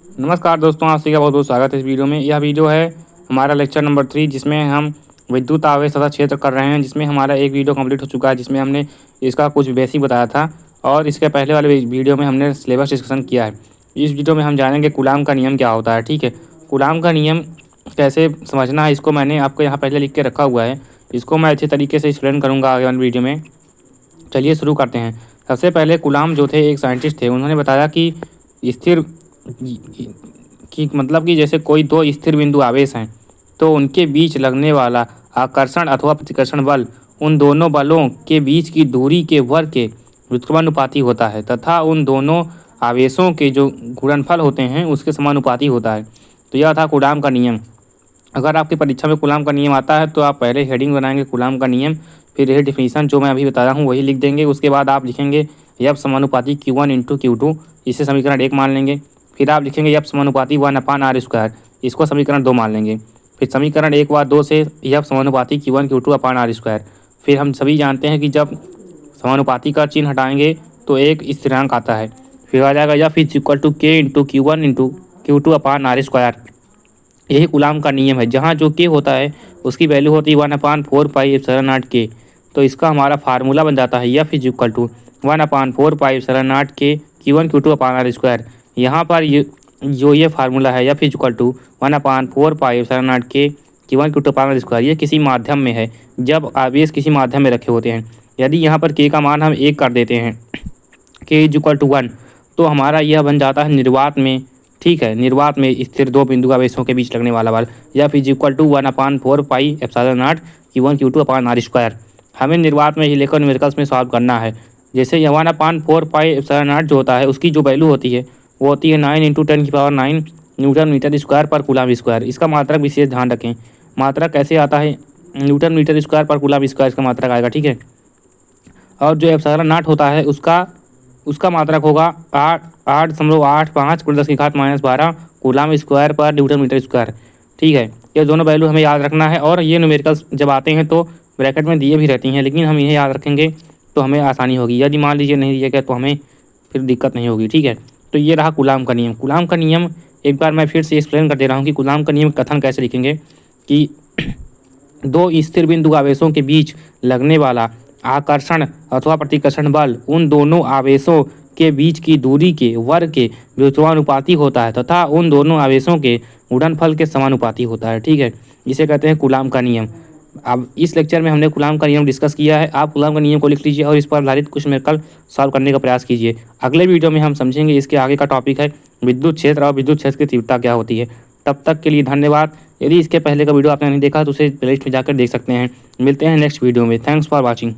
नमस्कार दोस्तों, आप सभी का बहुत बहुत स्वागत है इस वीडियो में। यह वीडियो है हमारा लेक्चर नंबर 3, जिसमें हम विद्युत आवेश तथा क्षेत्र कर रहे हैं। जिसमें हमारा एक वीडियो कंप्लीट हो चुका है, जिसमें हमने इसका कुछ बेसिक बताया था और इसके पहले वाले वीडियो में हमने सिलेबस डिस्कशन किया है। इस वीडियो में हम जानेंगे कूलाम का नियम क्या होता है। ठीक है, कूलाम का नियम कैसे समझना है इसको मैंने आपको यहाँ पहले लिख के रखा हुआ है। इसको मैं अच्छे तरीके से एक्सप्लेन करूँगा आगे वाले वीडियो में। चलिए शुरू करते हैं। सबसे पहले कूलाम जो थे एक साइंटिस्ट थे। उन्होंने बताया कि स्थिर कि मतलब कि जैसे कोई दो स्थिर बिंदु आवेश हैं तो उनके बीच लगने वाला आकर्षण अथवा प्रतिकर्षण बल उन दोनों बलों के बीच की दूरी के वर्ग के व्युत्क्रमानुपाती होता है तथा उन दोनों आवेशों के जो गुणनफल होते हैं उसके समानुपाती होता है। तो यह था कूलाम का नियम। अगर आपकी परीक्षा में कूलाम का नियम आता है तो आप पहले हेडिंग बनाएंगे कूलाम का नियम, फिर यही डिफिनीशन जो मैं अभी बता रहा हूँ वही लिख देंगे। उसके बाद आप लिखेंगे एफ समानुपाती Q1 इंटू Q2, इसे समीकरण 1 मान लेंगे। फिर आप लिखेंगे एफ समानुपाती 1/r², इसको समीकरण 2 मान लेंगे। फिर समीकरण 1 व 2 से एफ समानुपाती Q1 Q2/r²। फिर हम सभी जानते हैं कि जब समानुपाती का चिन्ह हटाएंगे तो एक स्थिरांक आता है। फिर आ जाएगा एफ इज इक्वल टू के इंटू Q1 इंटू Q2/r²। यही कूलाम का नियम है, जहाँ जो के होता है उसकी वैल्यू होती है 1/4πε0 के। तो इसका हमारा फार्मूला बन जाता है एफ इज इक्वल टू 1/4πε0 के Q1 Q2/r²। यहाँ पर ये फार्मूला है एफ इज इक्वल टू 1/4πε0 के Q1 Q2/r²। ये किसी माध्यम में है, जब आवेश किसी माध्यम में रखे होते हैं। यदि यहाँ पर के का मान हम 1 कर देते हैं, के इज इक्वल टू 1, तो हमारा यह बन जाता है निर्वात में। ठीक है, निर्वात में स्थिर दो बिंदु आवेशों के बीच लगने वाला बल F is equal to 1/4πε0 Q1 Q2/r²। हमें निर्वात में ही लेकर न्यूमेरिकल्स में सॉल्व करना है। जैसे 1/4πε0 जो होता है उसकी जो वैल्यू होती है वो होती है 9 × 10⁹ न्यूटन मीटर स्क्वायर पर कूलाम स्क्वायर। इसका मात्रक विशेष ध्यान रखें। मात्रक कैसे आता है, न्यूटन मीटर स्क्वायर पर कूलाम स्क्वायर इसका मात्रक आएगा। ठीक है, और जो ε0 होता है उसका मात्रक होगा 8.85 × 10⁻⁻12 कूलाम स्क्वायर पर न्यूटन मीटर स्क्वायर। ठीक है, ये दोनों वैल्यू हमें याद रखना है। और ये न्यूमेरिकल्स जब आते हैं तो ब्रैकेट में दिए भी रहती हैं, लेकिन हम इन्हें याद रखेंगे तो हमें आसानी होगी। यदि मान लीजिए नहीं दिया गया तो हमें फिर दिक्कत नहीं होगी। ठीक है, तो ये रहा कूलाम का नियम। कूलाम का नियम एक बार मैं फिर से एक्सप्लेन कर दे रहा हूँ कि कूलाम का नियम कथन कैसे लिखेंगे कि दो स्थिर बिंदु आवेशों के बीच लगने वाला आकर्षण अथवा प्रतिकर्षण बल उन दोनों आवेशों के बीच की दूरी के वर्ग के व्युत्क्रमानुपाती होता है तथा उन दोनों आवेशों के गुणनफल के समानुपाती होता है। ठीक है, इसे कहते हैं कूलाम का नियम। अब इस लेक्चर में हमने कूलाम का नियम डिस्कस किया है। आप कूलाम का नियम को लिख लीजिए और इस पर आधारित कुछ न्यूमेरिकल सॉल्व करने का प्रयास कीजिए। अगले वीडियो में हम समझेंगे इसके आगे का टॉपिक है विद्युत क्षेत्र और विद्युत क्षेत्र की तीव्रता क्या होती है। तब तक के लिए धन्यवाद। यदि इसके पहले का वीडियो आपने नहीं देखा तो उसे प्लेलिस्ट में जाकर देख सकते हैं। मिलते हैं नेक्स्ट वीडियो में। Thanks for watching.